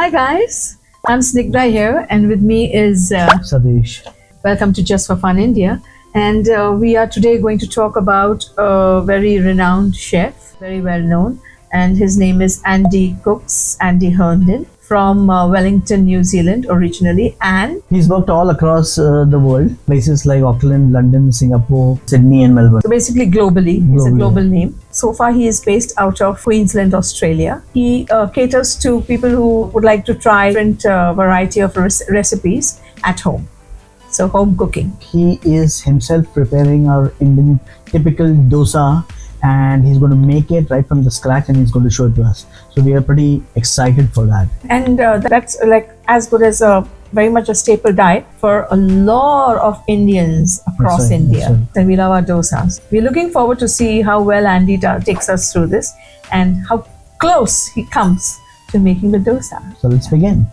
Hi guys, I'm Snigdha here, and with me is Satish. welcome to Just for Fun India. And we are today going to talk about a very renowned chef, very well known, and his name is Andy Herndon from Wellington, New Zealand originally, and He's worked all across the world, places like Auckland, London, Singapore, Sydney, and Melbourne. so basically globally, he's a Globally. global name. So far, he is based out of Queensland, Australia. He caters to people who would like to try different variety of recipes at home. So home cooking. He is himself preparing our Indian typical dosa, and he's going to make it right from the scratch, and he's going to show it to us. So we are pretty excited for that. And that's like as good as a very much a staple diet for a lot of Indians across That's right, India. that's right. And we love our dosas. We're looking forward to see how well Andy takes us through this and how close he comes to making the dosa. So let's begin.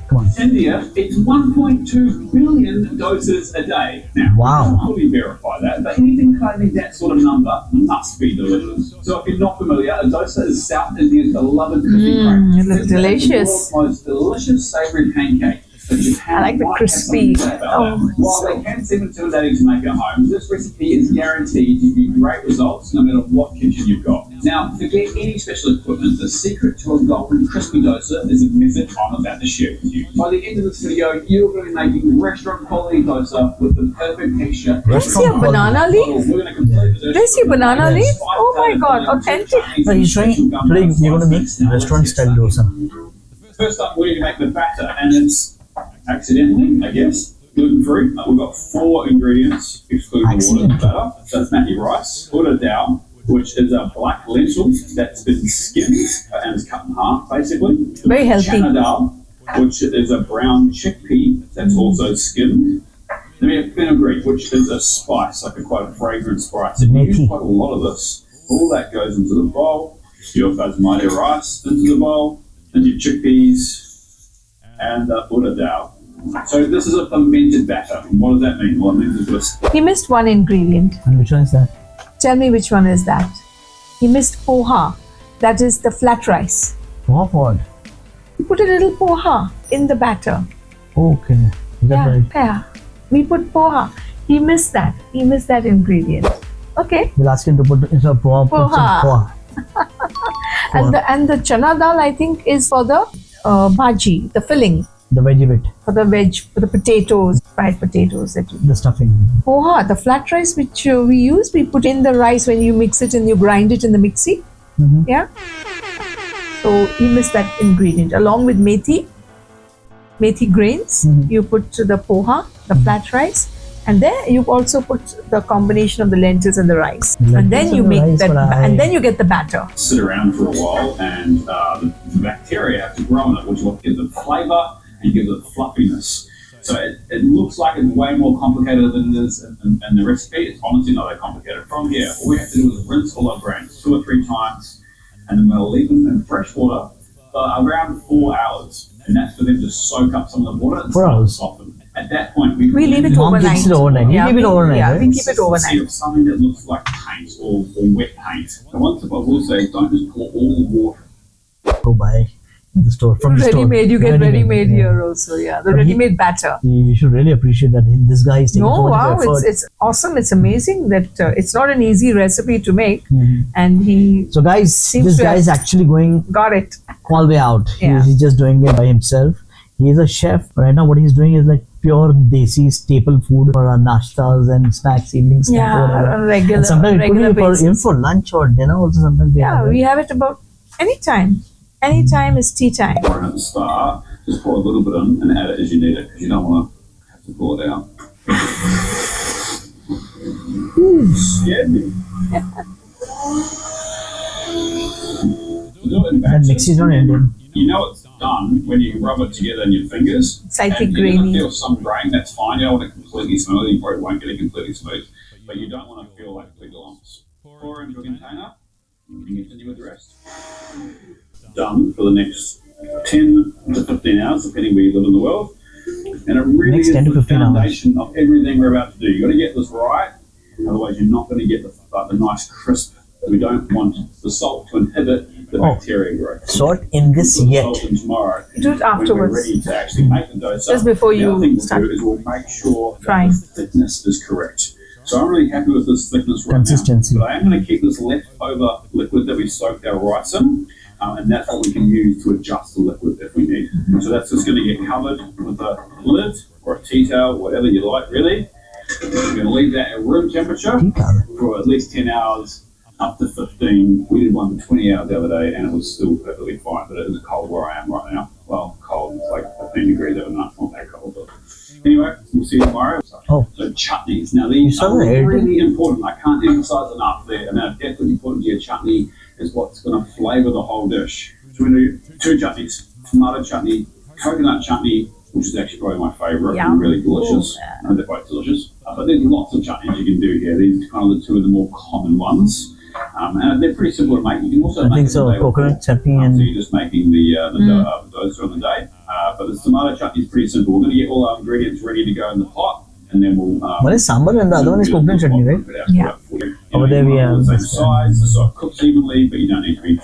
Come on. India, it's 1.2 billion doses a day. Now, Wow. we can't fully verify that, but anything claiming that sort of number must be delicious. So if you're not familiar, a dosa is South India's beloved crispy cracker. It looks delicious. The world's most delicious savoury pancake. But Japan I like the might have crispy. something to say about Oh, that. While so- they can seem intimidating to make at home, this recipe is guaranteed to give you great results no matter what kitchen you've got. Now, forget any special equipment. The secret to a golden crispy dosa is a method I'm about to share with you. By the end of this video, you're going to be making restaurant quality dosa with the perfect texture. Did I see a banana leaf? We're going to complete the Did I see a banana leaf? Oh my god, authentic. So he's showing today we're going to make restaurant style dosa. First up, we need to make the batter, and it's accidentally, I guess, gluten-free. We've got 4 ingredients, excluding the water and batter. So it's natty rice, uda dal, which is a black lentils that's been skimmed and is cut in half, basically. Very healthy. Chana dal, which is a brown chickpea that's also skimmed. Then we have fenugreek, which is a spice, like quite a fragrant spice. And you use Methi. quite a lot of this. All that goes into the bowl. Your basmati rice into the bowl, and your chickpeas, and the uda dal. So this is a fermented batter. And what does that mean? Well, it means it's He missed one ingredient. And which one is that? Tell me which one is that. He missed poha. That is the flat rice. What? We put a little poha in the batter. Okay. Is that right? Yeah. We put poha. He missed that. He missed that ingredient. Okay. We'll ask him to put instead of poha, put some Poha. poha. And the chana dal, I think, is for the bhaji, the filling, The veggie bit, for the veg, for the potatoes, fried potatoes that you. the stuffing. Poha, the flat rice which we use, we put in the rice when you mix it and you grind it in the mixie. Mhm. Yeah. So you missed that ingredient along with methi grains. Mhm. You put the poha, the flat rice, and there you also put the combination of the lentils and the rice, and then Lentils you and the make rice, that, but and then you get the batter. sit around for a while, and the bacteria have to grow in it, which will give it flavour and give it fluffiness. So it looks like it's way more complicated than it is in the recipe. It's honestly not that complicated. From here, all we have to do is rinse all our grains 2 or 3 times, and then we'll leave them in fresh water for around 4 hours. And that's for them to soak up some of the water and 4 start to hours? soften. At that point, we leave it Mom overnight. keeps it overnight. You keep it overnight, Yeah, right? we keep it overnight. Consistency of something that looks like paint or wet paint. And one tip I will say, don't just pour all the water. Go buy in the store from the store. Ready-made, you get ready-made yeah. here also. Yeah, the But he- ready-made batter. You should really appreciate that this guy is taking No, so much wow, effort. it's awesome. It's amazing that it's not an easy recipe to make, Mhm. and he So guys, Seems this to guy have- is actually going got it. all the way out. Yeah. He's just doing it by himself. He is a chef. Right now what he's doing is like pure desi staple food for our nashtas and snacks, evening snack, Yeah, whatever. on a regular, And sometimes it could regular be for, even basis. for lunch or dinner also sometimes we Yeah, have it. we have it about any time. Any time is tea time. Pour it at the start, just pour a little bit in and add it as you need it, because you don't want to have to pull it out. Scared me. Do it in That batches. mix is not Indian. You know it's done when you rub it together in your fingers. Slightly and you're gonna grainy. feel some grain, that's fine. You don't want it completely smooth. You probably won't get it completely smooth, but you don't want to feel like big lumps. Pour into a container and continue with the rest. Done for the next 10 to 15 hours, depending where you live in the world. And it really Next is 10 to the 15 hours. foundation of everything we're about to do. You've got to get this right, otherwise you're not going to get the nice crisp. We don't want the salt to inhibit the Oh. bacteria growth. Salt in this We'll yet. salt them tomorrow. Do it When we're afterwards. ready to actually make the dosa. Just before the other thing you we'll start do is we'll make sure that frying. the thickness is correct. So I'm really happy with this thickness right Consistency. now. But I am going to keep this leftover liquid that we soaked our rice in, and that's what we can use to adjust the liquid if we need. So that's just going to get covered with a lid or a tea towel, whatever you like, really. We're going to leave that at room temperature for at least 10 hours, up to 15. We did one for 20 hours the other day, and it was still perfectly fine, but it is cold where I am right now. Well, cold, it's like 15 degrees overnight, it's not that cold. But anyway, we'll see you tomorrow. Oh. So chutneys. Now these saw are the air really important. I can't emphasize enough the amount of depth that you put into your chutney is what's going to flavor the whole dish. So we're going to do 2 chutneys. Tomato chutney, coconut chutney, which is actually probably my favorite and really delicious. They're both delicious. But there's lots of chutneys you can do here. These are kind of the 2 of the more common ones. And they're pretty simple to make. You can also I make think so. them the day Coconut before. chutney So and you're just making the dosa on the day. But the tomato chutney is pretty simple. We're going to get all our ingredients ready to go in the pot, and then we'll. one is sambar and the other one is coconut chutney, right? Yeah. Over there we have the same size, so it cooks evenly, but you don't need to be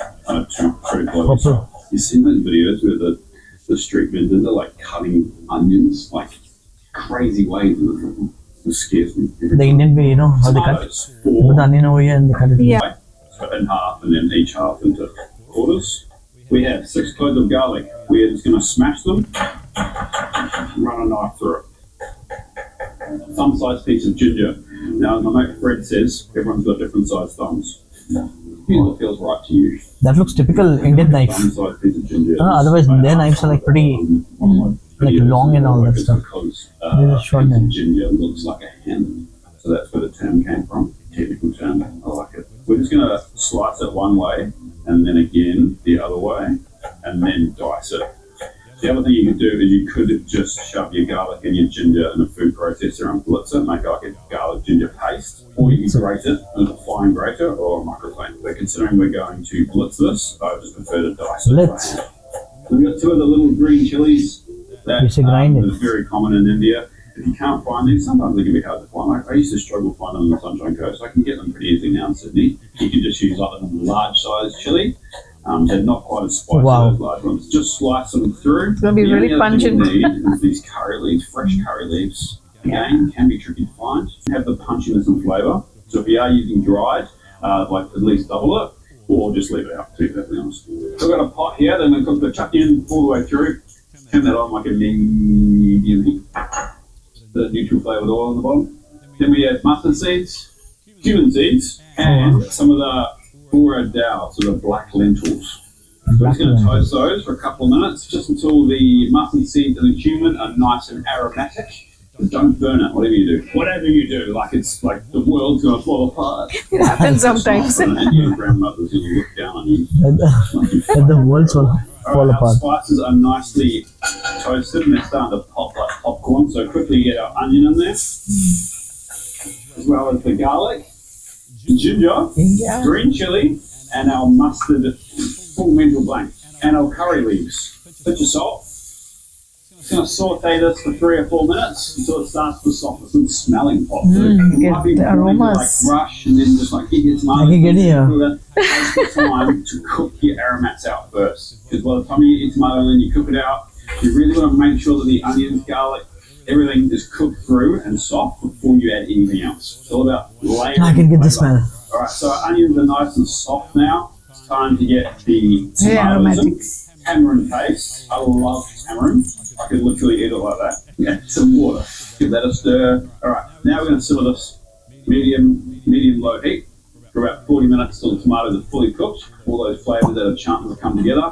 too critical of Purple. yourself. You see those videos where the street vendors are like cutting onions like crazy ways, and it scares me. the Indian way, you know how they cut. Tomatoes, Put 4 the onion over here and they cut it. Yeah. so in half, and then each half into quarters. We have 6 cloves of garlic. We're just going to smash them, run a knife through it. Thumb-sized piece of ginger. Now, as my mate Fred says, everyone's got different sized thumbs. Here's what feels right to you. That looks typical Indian knife. Thumb-sized piece of ginger. Otherwise their knives are like pretty like long and all that stuff. Because This is short piece of knife. ginger looks like a hen. So that's where the term came from. Technical term. I like it. We're just going to slice it one way, and then again the other way, and then dice it. The other thing you could do is you could just shove your garlic and your ginger in a food processor and blitz it, make it like a garlic ginger paste, or you can grate it with a fine grater or a microplane. But considering we're going to blitz this, I just prefer to dice it. Blitz. We've got 2 of the little green chilies that You should grind it. is very common in India. If you can't find these, sometimes they can be hard to find. I used to struggle to find them on the Sunshine Coast. I can get them pretty easily now in Sydney. You can just use like a large size chili. They're not quite as spicy Wow. as those large ones. Just slice them through. It's gonna be The really only other thing pungent. you need is these curry leaves, fresh curry leaves. Again, can be tricky to find. Have the punchiness and flavour. So if you are using dried, like at least double it, or just leave it out, to be perfectly honest. So I've got a pot here, then I'm going to cook the chutney in all the way through. Turn that on like a medium heat. The neutral flavoured oil on the bottom. Then we have mustard seeds, cumin seeds, and some of the bura dal, so the black lentils. We're just going to toast those for a couple of minutes, just until the mustard seeds and the cumin are nice and aromatic. But don't burn it, whatever you do. Whatever you do, like it's like the world's going to fall apart. It happens sometimes. And your grandmother's going to look down on you. And the world's will fall Our apart. spices are nicely toasted and they're starting to pop like popcorn, so quickly get our onion in there, as well as the garlic, ginger, Yeah. green chili, and our mustard, full mental blank, and our curry leaves. Pinch of salt. Just going to saute this for 3 or 4 minutes until it starts to soften. It's a smelling pot. So it get might be the boiling to, aromas. like rush and then just like get your tomatoes. I can get here. Take the time to cook your aromats out first. Because by the time you get your tomato and then you cook it out, you really want to make sure that the onions, garlic, everything is cooked through and soft before you add anything else. It's all about layering. I can get the flavor. smell. Alright, so our onions are nice and soft now. It's time to get the Very tomatoes in. aromatic. Tamarind paste. I love tamarind. I could literally eat it like that. Yeah, some water. Give that a stir. Alright, now we're going to simmer this medium low heat for about 40 minutes till the tomatoes are fully cooked. All those flavours that have chunks have come together.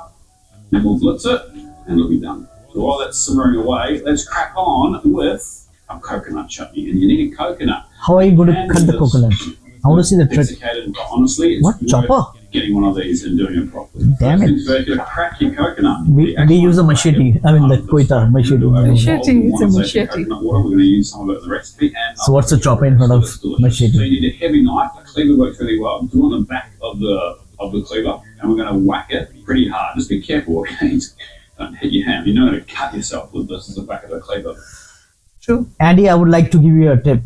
Then we'll blitz it and it'll be done. So while that's simmering away, let's crack on with our coconut chutney. And you need a coconut. How are you going to cut the coconut? I want to see the trick. Desiccated, but honestly, it's What, worth chopper? getting one of these and doing it properly. Damn it. First things first, you crack your coconut. We use a machete. I mean the koita machete. Machete, it's a machete. Coconut water. We're going to use some of it in the recipe. And So what's the chopper in front of machete? So you need a heavy knife. A cleaver works really well. Do it on the back of the cleaver, and we're going to whack it pretty hard. Just be careful, okay? Don't hit your hand. You're not going to cut yourself with this as the back of the cleaver. True. Andy, I would like to give you a tip.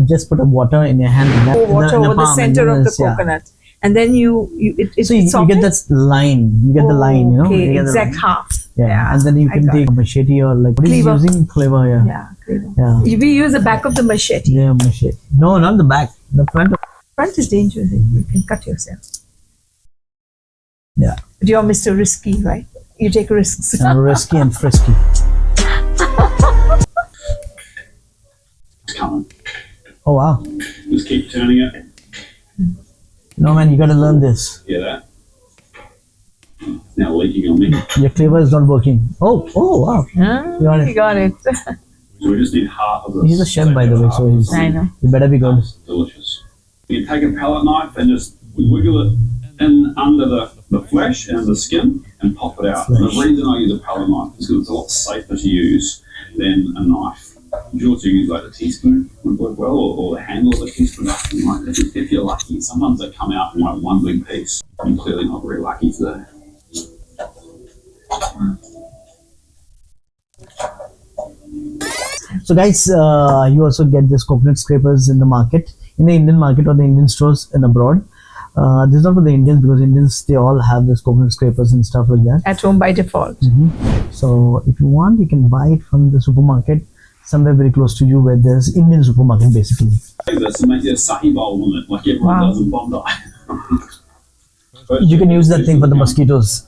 Just put a water in your hand. Pour water in over the palm, center and of then the it's- yeah. coconut. and then it So you get that line. You get the line. You know. Okay, You get the exact line. half. Yeah. And then you I can got take a machete or like what Cleaver. is he using? Cleaver. Yeah. Yeah, cleaver. Yeah. We use the back of the machete. Yeah, machete. No, not the back. The front. Front is dangerous. You can cut yourself. Yeah. But you're Mr. Risky, right? You take risks. And risky and frisky. It's coming. Oh wow. Just keep turning it. No man, you gotta learn this. Hear that? It's now leaking on me. Your cleaver is not working. Oh wow. Got it. You got it. So we just need half of this. He's a chef, by the way, so he's. I know. He better be good. Delicious. You take a palette knife and just wiggle it in under the flesh and the skin and pop it out. And the reason I use a palette knife is because it's a lot safer to use than a knife. You can also use like a teaspoon would work well, or the handle of the teaspoon. Like, if you're lucky, sometimes they come out in like one big piece. I'm clearly not very lucky today. So guys, you also get this coconut scrapers in the market, in the Indian market or the Indian stores and abroad. This is not for the Indians because Indians, they all have this coconut scrapers and stuff like that. At home by default. So if you want, you can buy it from the supermarket somewhere very close to you where there's Indian supermarket basically. There's some sahi bowl on it, like everyone does in Bondi. You can use that thing for the mosquitoes.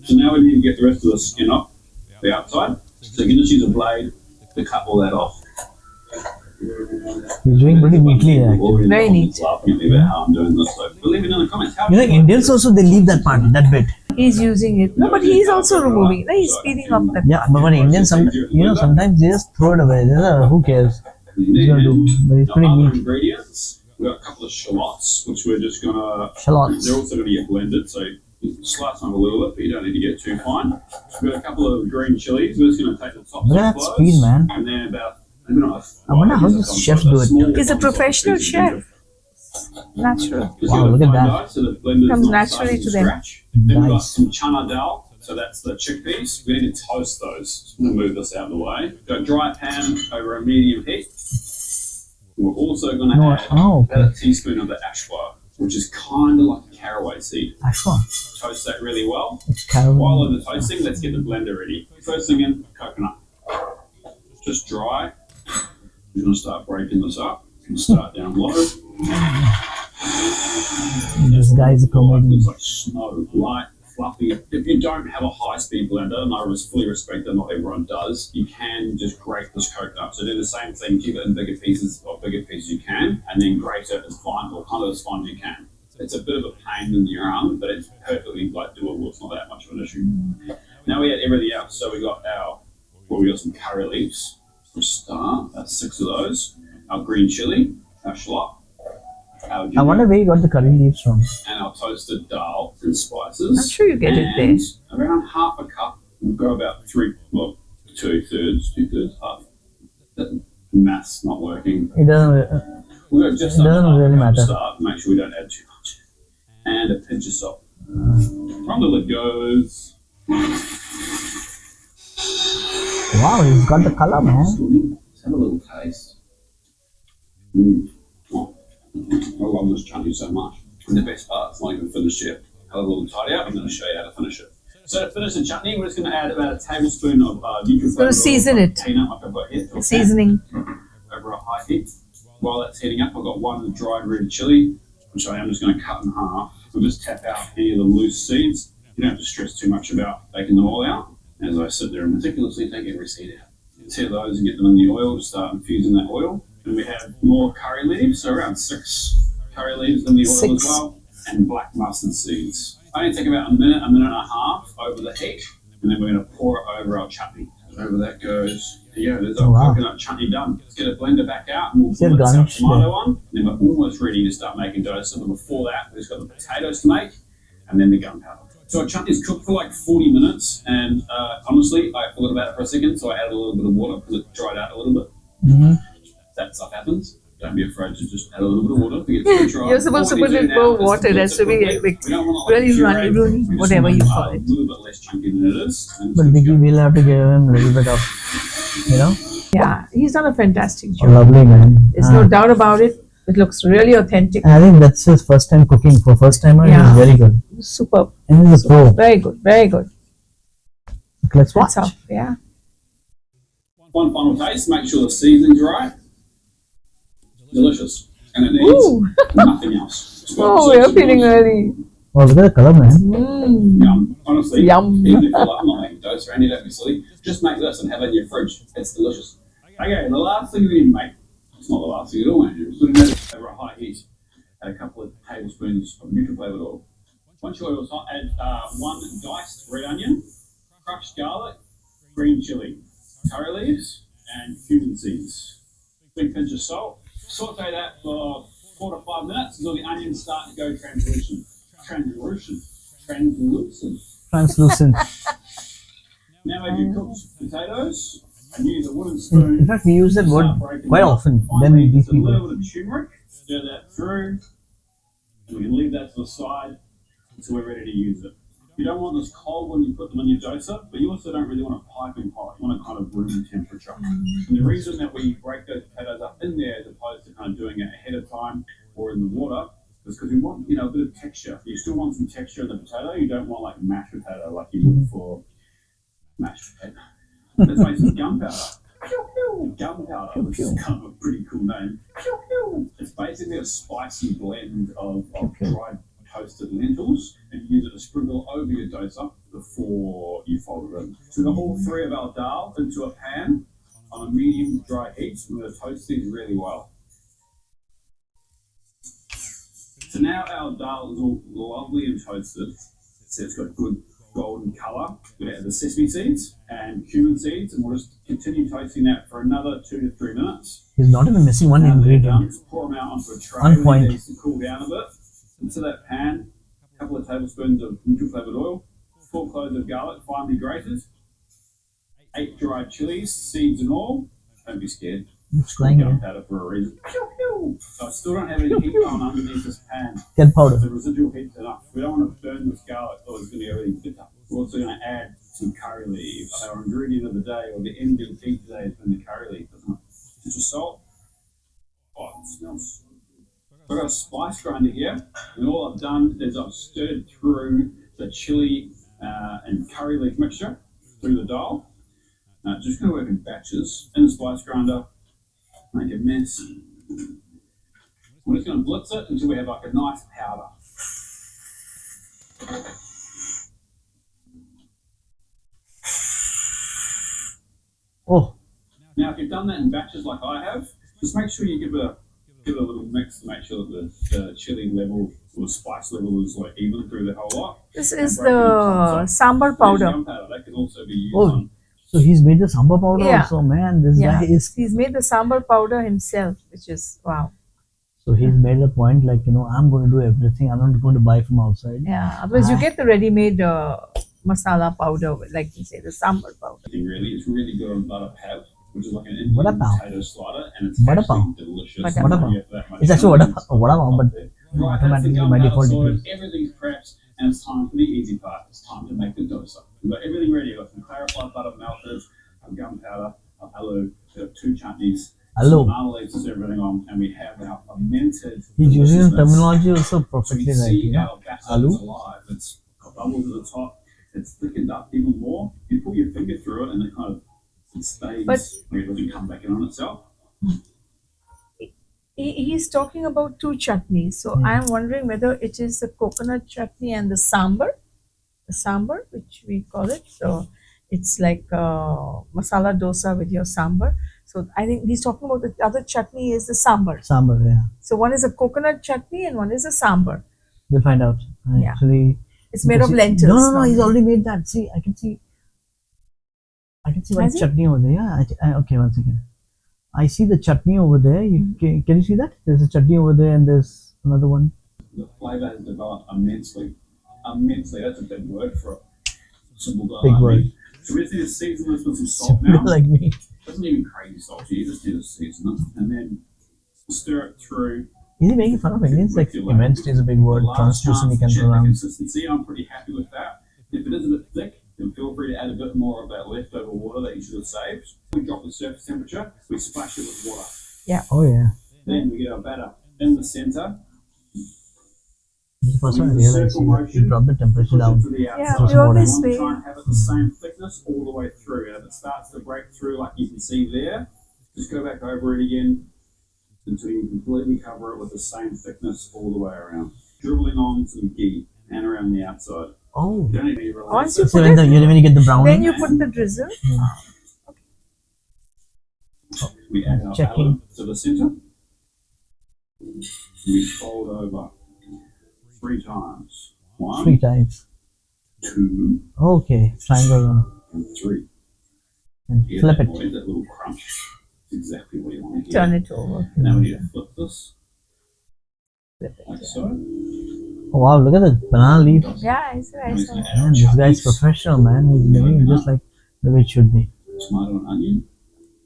So now we need to get the rest of the skin off the outside. So you can just use a blade to cut all that off. You're doing pretty neatly there. Very neat. Laughing at me about how I'm doing this. So leave it in the comments. You know, Indians also, they leave that part, that bit. He's using it. No, but he's also removing. No, he's speeding up that. Yeah, but when Indians, sometimes they just throw it away. Who cares? He's gonna do. But it's pretty Other neat. ingredients. We've got a couple of shallots, which we're just gonna. Shallots. They're also gonna get blended, so you can slice them up a little bit, but you don't need to get too fine. We've got a couple of green chilies. We're just gonna take the tops Look at off that those, speed, man. and then about. Maybe not. I wonder how this chef do it. He's a professional chef. Natural. Wow, look at that. So the blender's Comes not naturally starting to them. scratch. Then we've got Nice. some chana dal, so that's the chickpeas. We need to toast those. So we'll move this out of the way. We've got a dry pan over a medium heat. We're also going to add about a teaspoon of the ashwa, which is kind of like a caraway seed. Ashwa. Toast that really well. It's caraway. While in the toasting, let's get the blender ready. First thing in, coconut. Just dry. We're going to start breaking this up. Start down low. This guy's a comedian. Looks like snow, light, fluffy. If you don't have a high-speed blender, and I fully respect that not everyone does, you can just grate this coconut. So do the same thing, keep it in bigger pieces you can, and then grate it as fine or kind of as fine as you can. It's a bit of a pain in your arm, but it's perfectly doable. It's not that much of an issue. Now we add everything else. So we got some curry leaves. For a start, that's 6 of those. Our green chili, our shallot, our ginger, I wonder where you got the curry leaves from. and our toasted dal and spices. I'm sure you get it there. And around half a cup. We'll go about 2/3, half. That math's not working. It doesn't. We'll go just It doesn't under half really a cup to matter. start. Make sure we don't add too much. And a pinch of salt. From the lid goes. Wow, he's got the color, man. Let's have a little taste. Oh, I love this chutney so much. And the best part, it's not even finished yet. Have a little tidy up. I'm going to show you how to finish it. So to finish the chutney, we're just going to add about a tablespoon of neutral. Going to season it. Peanut, like I've got here. to a pan Seasoning. over a high heat. While that's heating up, I've got one dried red chili, which I am just going to cut in half. We'll just tap out any of the loose seeds. You don't have to stress too much about taking them all out. As I sit there and meticulously take every seed out. Tear those and get them in the oil to start infusing that oil. And we have more curry leaves, so around 6 curry leaves in the oil as well, and black mustard seeds. Only take about a minute and a half over the heat, and then we're going to pour it over our chutney. Over that goes. There you go, there's our coconut chutney done. Let's get a blender back out and we'll put some tomato on. And then we're almost ready to start making dosa. But before that, we've just got the potatoes to make, and then the gunpowder. So our chutney's cooked for like 40 minutes, and honestly, I forgot about it for a second, so I added a little bit of water because it dried out a little bit. That stuff happens. Don't be afraid to just add a little bit of water to get it too dry. You're supposed to put in more water. That's to be really runny, whatever you call it. A little bit less chunky than it is. But Vicky, we'll have to give him a little bit of, Yeah, he's done a fantastic job. lovely, man. There's no doubt about it. It looks really authentic. I think that's his first time cooking. For first timer, Yeah. he's very good. Superb. And he's a pro. Very good. Very good. Let's watch. That's how. Yeah. One final taste. Make sure the seasoning's right. Delicious, and it needs Ooh. nothing else. It's got Oh, sauce we're and feeling noodles. really. Oh, look at the color, man. Yum. Honestly, Yum. even if you're like, I'm not making dosa or any of that facility, just make this and have it in your fridge. It's delicious. Okay, the last thing we need to make, it's not the last thing at all, Andrew, is put it over a high heat. Add a couple of tablespoons of neutral flavored oil. Once your oil is hot, add one diced red onion, crushed garlic, green chili, curry leaves, and cumin seeds. Big pinch of salt. Saute that for 4 to 5 minutes until the onions start to go translucent. Translucent. Now add your cooked potatoes and use a wooden spoon. In fact, we use that word quite often. Then Finally, these just a little people. bit of turmeric. Stir that through. And we can leave that to the side until we're ready to use it. You don't want this cold when you put them in your dosa, but you also don't really want it piping hot. You want it kind of room temperature. And the reason that we break those potatoes up in there as opposed to kind of doing it ahead of time or in the water is because we want, a bit of texture. You still want some texture in the potato. You don't want like mashed potato like you would for mashed potato. Let's make some gunpowder. Gunpowder, which is kind of a pretty cool name. It's basically a spicy blend of dried toasted lentils, and you use it to sprinkle over your dosa before you fold it in. So we've got all 3 of our dal into a pan on a medium dry heat. We're going to toast these really well. So now our dal is all lovely and toasted. So it's got good golden colour. We add the sesame seeds and cumin seeds, and we'll just continue toasting that for another 2 to 3 minutes. He's not even missing one Now they're done, ingredient. just pour them out onto a tray. On point. It needs to cool down a bit. Into that pan, a couple of tablespoons of neutral flavoured oil, 4 cloves of garlic, finely grated, 8 dried chilies, seeds and all. Don't be scared. It's flying here. Gunpowder for a reason. So I still don't have any heat on underneath this pan. Gunpowder. The residual heat's enough. We don't want to burn this garlic or it's going to get really bitter. We're also going to add some curry leaves. Our ingredient of the day, or the MVP today, has been the curry leaf, isn't it? Just a salt. Oh, it smells. So I've got a spice grinder here, and all I've done is I've stirred through the chili and curry leaf mixture through the dal. Now, just going to work in batches in the spice grinder, make a mess. We're just going to blitz it until we have like a nice powder. Oh, Now, if you've done that in batches like I have, just make sure you give it a little mix to make sure that the chili level or spice level is like even through the whole lot. This is break it into the chunks. sambar powder. Gunpowder, that can also be used Oh. on. so he's made the samba powder Yeah. also, man. This Yeah. guy is. He's made the sambar powder himself, which is wow. So he's made a point like, I'm going to do everything. I'm not going to buy from outside. Yeah. Otherwise, you get the ready-made masala powder, like you say, the sambar powder. It's really good on butter pav, which is like an Indian Vada pav. potato slider, and it's Vada actually pav. delicious. Vada You pav. don't get that much It's actually onions. vada pav, but Right, that's the automatically by gunpowder default it sorted, is. everything's prepped, and it's time for the easy part. It's time to make the dosa. We've got everything ready. We've got some clarified butter melted, some gunpowder, aloo, we've got 2 chutneys, Aloo. some banana leaves to serve everything on, and we have our fermented. He's using deliciousness. terminology also So we perfectly right. see our batter Aloo. is alive. It's got bubbles at the top. It's thickened up even more. You pull your finger through it, and it kind of stays. But- It doesn't come back in on itself. He's talking about 2 chutneys. So Yeah. I'm wondering whether it is the coconut chutney and the sambar, which we call it. So it's like masala dosa with your sambar. So I think he's talking about the other chutney is the sambar. Sambar, yeah. So one is a coconut chutney and one is a sambar. We'll find out. Yeah. Actually, It's made of see- lentils. No, he's normally. already made that. See, I can see one Has he? chutney over there. Yeah, okay, one second. I see the chutney over there. Can you see that? There's a chutney over there, and there's another one. The flavour has developed immensely. Immensely. That's a big word for a simple guy. Big like word. me. So we just need to season this with some salt now. like me. Doesn't even crazy salty. You just need to season it, and then stir it through. Is he making fun of Indians? Like immensely is a big word. The last Translucent, chance he to can check throw the around. consistency. I'm pretty happy with that. If it is a bit thick, then feel free to add a bit more of that leftover water that you should have saved. We drop the surface temperature. We splash it with water. Oh yeah. Then we get our batter in the center. This is the first time I realized you drop the temperature down. To the Yeah, outside. we always You want to say. try and have it the same thickness all the way through. And if it starts to break through, like you can see there, just go back over it again until you completely cover it with the same thickness all the way around. Dribbling on some ghee and around the outside. Oh. You don't need to release Once you it. So put when, it, when you get the brown, then you put the drizzle. We add our Checking. element to the center. We fold over 3 times. 1, 3 times. 2, Okay, triangle and 3. and Hear flip that it. noise, that little crunch. It's exactly what you want to Turn hear. it over. Now we need to flip this Flip it, like yeah. so. Oh wow, look at the banana leaf. Yeah, it's nice. Man, this guy's professional, man. He's doing it just like the way it should be. Tomato and onion.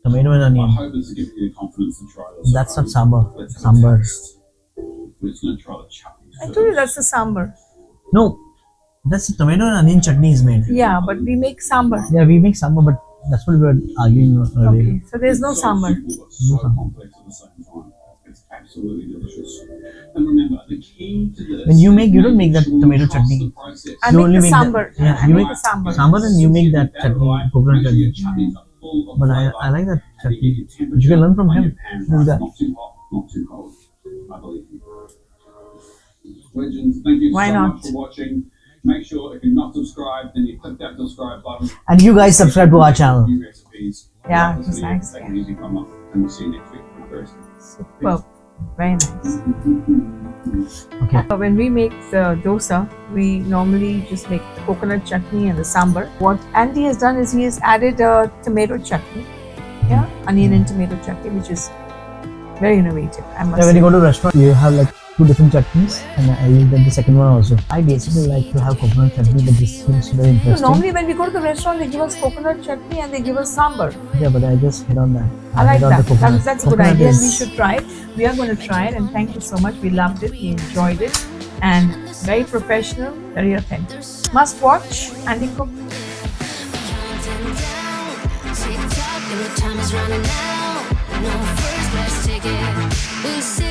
Tomato and I onion. hope this is giving you the confidence to try this. That's not sambar. Let's have a Sambar. taste. We're just going to try the chutney I first. told you that's the sambar. No, that's the tomato and onion chutney is made. Yeah, but we make sambar. Yeah, we make sambar, but that's what we were arguing earlier. Okay, so there's no So sambar. simple, but so complex at the same time. It's absolutely delicious. And remember, the key to this When you is make, you don't make that sure you tomato trust chutney. the process. I You make only the make that- sambar. yeah, I you make make the sambar. Sambar and you make that chutney, coconut chutney. But I like that chutney. You can learn from him. Do that. Not too hot, not too cold. I believe you. Legends, thank you Why so not? much for watching. Make sure if you're not subscribed, then you click that subscribe button. And you guys subscribe to our channel. New recipes. Yeah, Like this it's video, nice, take yeah. an easy come up, and we'll see you next week for another recipe. Superb. Very nice. Okay. When we make the dosa, we normally just make the coconut chutney and the sambar. What Andy has done is he has added a tomato chutney, yeah, onion and tomato chutney, which is very innovative, I must Yeah, when say. you go to a restaurant, you have like 2 different chutneys, and I will get the second one also. I basically like to have coconut chutney, but this seems very So interesting. normally when we go to the restaurant, they give us coconut chutney and they give us sambar. Yeah, but I just hit on that. I like hit on that. the coconut. That's a good Coconut idea, and we is- should try it. We are going to try it, and thank you so much. We loved it, we enjoyed it, and very professional, very authentic. Must watch Andy cook. Tick tock, and the time is running out. No first class ticket. We'll see.